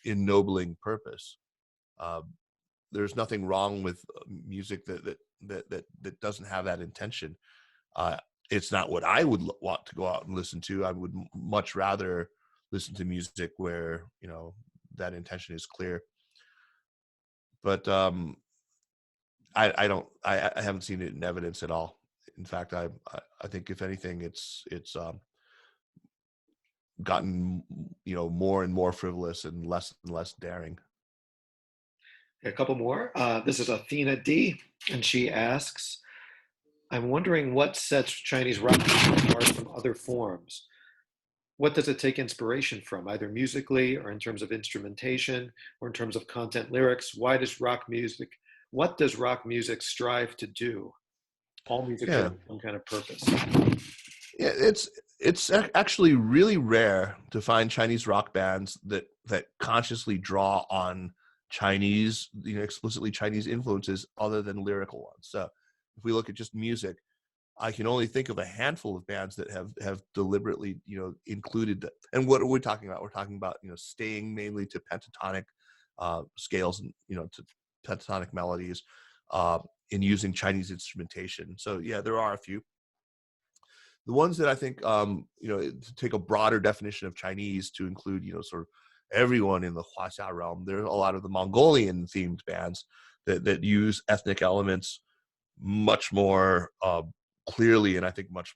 Speaker 2: ennobling purpose. There's nothing wrong with music that doesn't have that intention. It's not what I would want to go out and listen to. I would much rather listen to music where that intention is clear. But I haven't seen it in evidence at all. In fact, I think if anything, it's gotten more and more frivolous and less daring.
Speaker 1: A couple more. This is Athena D, and she asks, I'm wondering what sets Chinese rock music apart from other forms. What does it take inspiration from, either musically or in terms of instrumentation or in terms of content lyrics? What does rock music strive to do? All music has some kind of purpose.
Speaker 2: Yeah, it's actually really rare to find Chinese rock bands that consciously draw on Chinese, explicitly Chinese influences other than lyrical ones. So if we look at just music, I can only think of a handful of bands that have deliberately, included that. And what are we talking about? We're talking about, staying mainly to pentatonic scales and, to pentatonic melodies, in using Chinese instrumentation. So yeah, there are a few. The ones that I think, to take a broader definition of Chinese to include, sort of everyone in the Huaxia realm, there are a lot of the Mongolian themed bands that use ethnic elements much more clearly, and I think much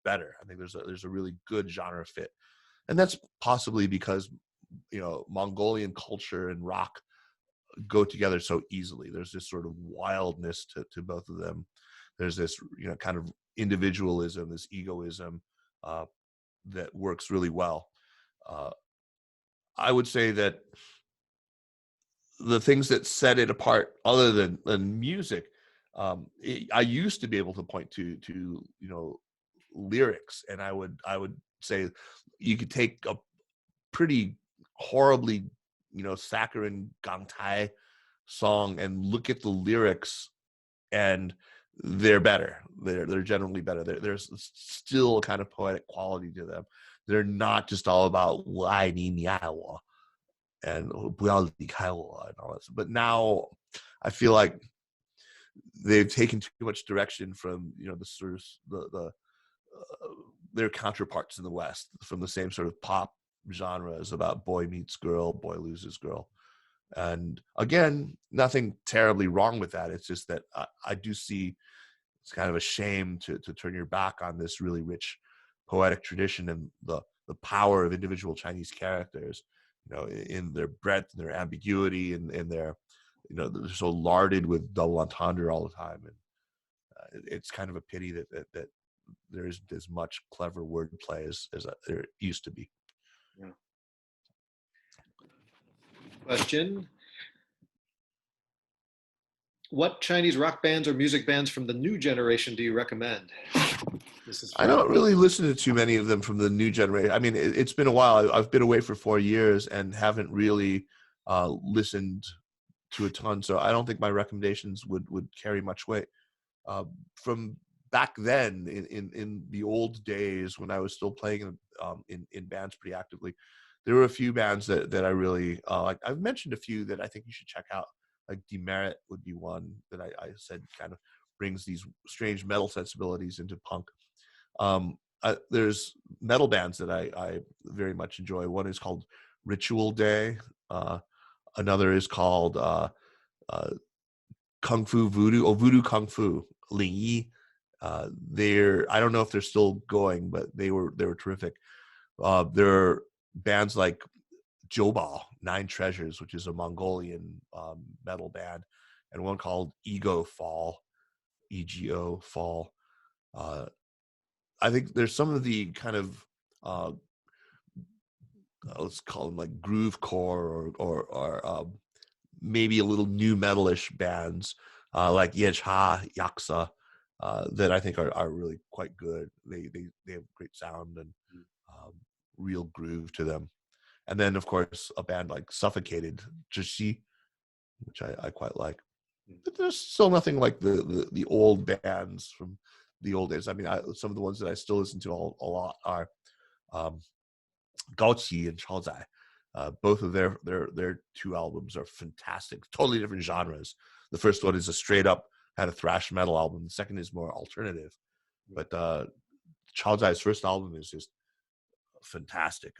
Speaker 2: better. I think there's a really good genre fit, and that's possibly because Mongolian culture and rock go together so easily. There's this sort of wildness to both of them. There's this kind of individualism, this egoism that works really well. I would say that the things that set it apart, other than music, I used to be able to point to lyrics, and I would say you could take a pretty horribly saccharine gangtai song and look at the lyrics, and they're better. They're generally better. There's still a kind of poetic quality to them. they're not just all about 我爱你你爱我 and 不要离开我 and all that. But now I feel like they've taken too much direction from the sort of their counterparts in the West, from the same sort of pop genres about boy meets girl, boy loses girl. And again, nothing terribly wrong with that. It's just that I do see it's kind of a shame to turn your back on this really rich poetic tradition and the power of individual Chinese characters, in their breadth and their ambiguity and their, they're so larded with double entendre all the time. And it's kind of a pity that there isn't as much clever wordplay as there used to be.
Speaker 1: Yeah. Question. What Chinese rock bands or music bands from the new generation do you recommend?
Speaker 2: I don't really listen to too many of them from the new generation. I mean, it's been a while. I've been away for 4 years and haven't really listened to a ton. So I don't think my recommendations would carry much weight. From back then, in the old days when I was still playing in bands pretty actively, there were a few bands that I really like. I've mentioned a few that I think you should check out. Like Demerit would be one that I said kind of brings these strange metal sensibilities into punk. There's metal bands that I very much enjoy. One is called Ritual Day. Another is called Kung Fu Voodoo, or Voodoo Kung Fu, Ling Yi. I don't know if they're still going, but they were terrific. There are bands like Jiubao, Nine Treasures, which is a Mongolian metal band, and one called Ego Fall, EGO Fall. I think there's some of the kind of let's call them like groove core or maybe a little new metalish bands like Yechha, Yaksa that I think are really quite good. They have great sound and real groove to them. And then, of course, a band like Suffocated, Zhishi, which I quite like. But there's still nothing like the old bands from the old days. I mean, some of the ones that I still listen to a lot are Gaoqi and Chaozai. Both of their 2 albums are fantastic, totally different genres. The first one is a straight up kind of thrash metal album. The second is more alternative. But Chaozai's first album is just fantastic.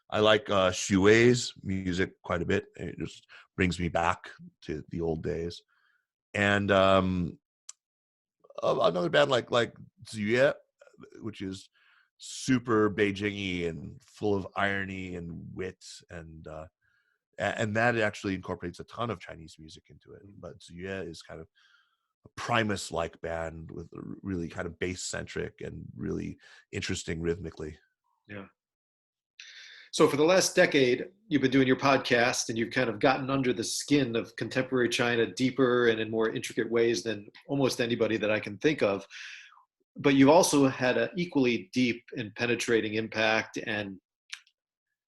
Speaker 2: I like Xu Wei's music quite a bit. It just brings me back to the old days. And another band like Ziyue, which is super Beijing-y and full of irony and wit, and that actually incorporates a ton of Chinese music into it. But Ziyue is kind of a Primus-like band with really kind of bass-centric and really interesting rhythmically.
Speaker 1: Yeah. So for the last decade, you've been doing your podcast and you've kind of gotten under the skin of contemporary China deeper and in more intricate ways than almost anybody that I can think of. But you've also had an equally deep and penetrating impact and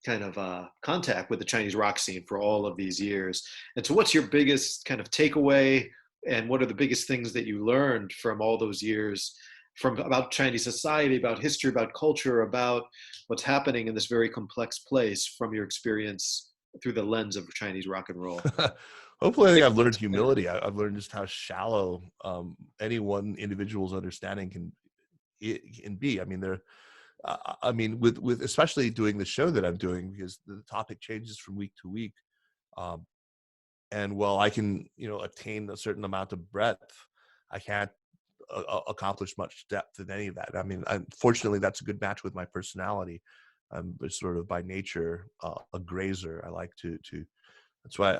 Speaker 1: kind of contact with the Chinese rock scene for all of these years. And so what's your biggest kind of takeaway, and what are the biggest things that you learned from all those years about Chinese society, about history, about culture, about what's happening in this very complex place from your experience through the lens of Chinese rock and roll?
Speaker 2: Hopefully, I think I've learned humility. I've learned just how shallow any one individual's understanding can be. I mean, with especially doing the show that I'm doing, because the topic changes from week to week. And while I can, attain a certain amount of breadth, I can't accomplish much depth in any of that. I mean, unfortunately, that's a good match with my personality. I'm sort of by nature a grazer. I like to. That's why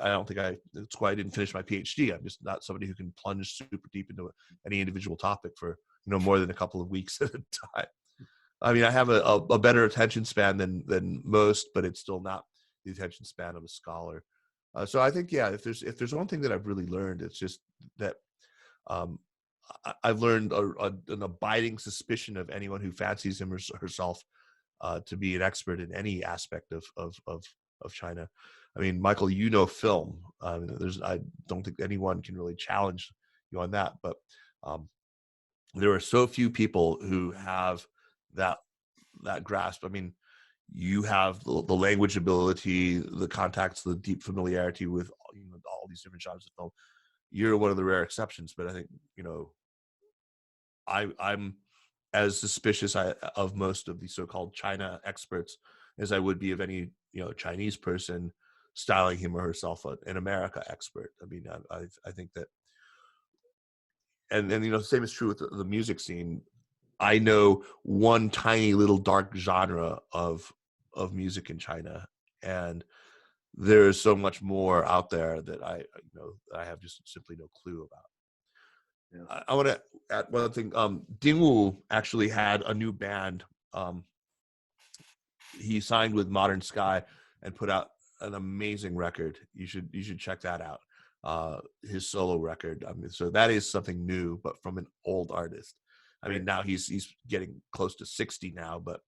Speaker 2: that's why I didn't finish my PhD. I'm just not somebody who can plunge super deep into any individual topic for more than a couple of weeks at a time. I mean, I have a better attention span than most, but it's still not the attention span of a scholar. So I think, if there's one thing that I've really learned, it's just that I've learned an abiding suspicion of anyone who fancies him or herself to be an expert in any aspect of China. I mean, Michael, film. I don't think anyone can really challenge you on that, but there are so few people who have that grasp. I mean, you have the language ability, the contacts, the deep familiarity with all these different genres of film. You're one of the rare exceptions, but I think I'm as suspicious of most of the so-called China experts as I would be of any Chinese person styling him or herself an America expert. I mean, I think that, and the same is true with the music scene. I know one tiny little dark genre of music in China, and there is so much more out there that I have just simply no clue about.
Speaker 1: Yeah.
Speaker 2: I want to add one thing. Dingwu actually had a new band. He signed with Modern Sky and put out an amazing record. You should check that out. His solo record. I mean, so that is something new, but from an old artist. I mean, now he's getting close to 60 now, but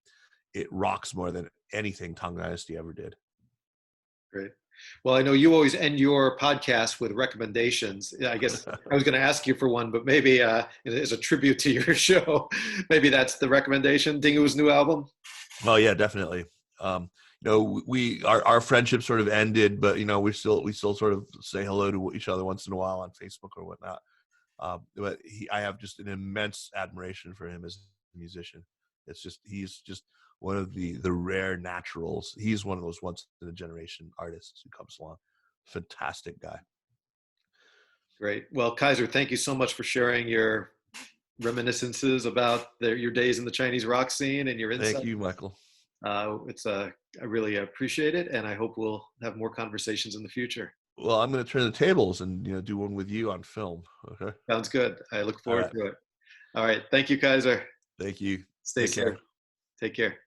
Speaker 2: it rocks more than anything Tong Dynasty ever did.
Speaker 1: Great. Well, I know you always end your podcast with recommendations. I guess I was going to ask you for one, but maybe as a tribute to your show, maybe that's the recommendation. Dingu's new album.
Speaker 2: Oh yeah, definitely. Our friendship sort of ended, but we still sort of say hello to each other once in a while on Facebook or whatnot. But I have just an immense admiration for him as a musician. He's just one of the rare naturals. He's one of those once in a generation artists who comes along. Fantastic guy.
Speaker 1: Great. Well, Kaiser, thank you so much for sharing your reminiscences about your days in the Chinese rock scene and your insights.
Speaker 2: Thank you, Michael.
Speaker 1: I really appreciate it, and I hope we'll have more conversations in the future.
Speaker 2: Well, I'm going to turn the tables and do one with you on film. Okay.
Speaker 1: Sounds good. I look forward to it. All right. Thank you, Kaiser.
Speaker 2: Thank you.
Speaker 1: Stay safe. Take care.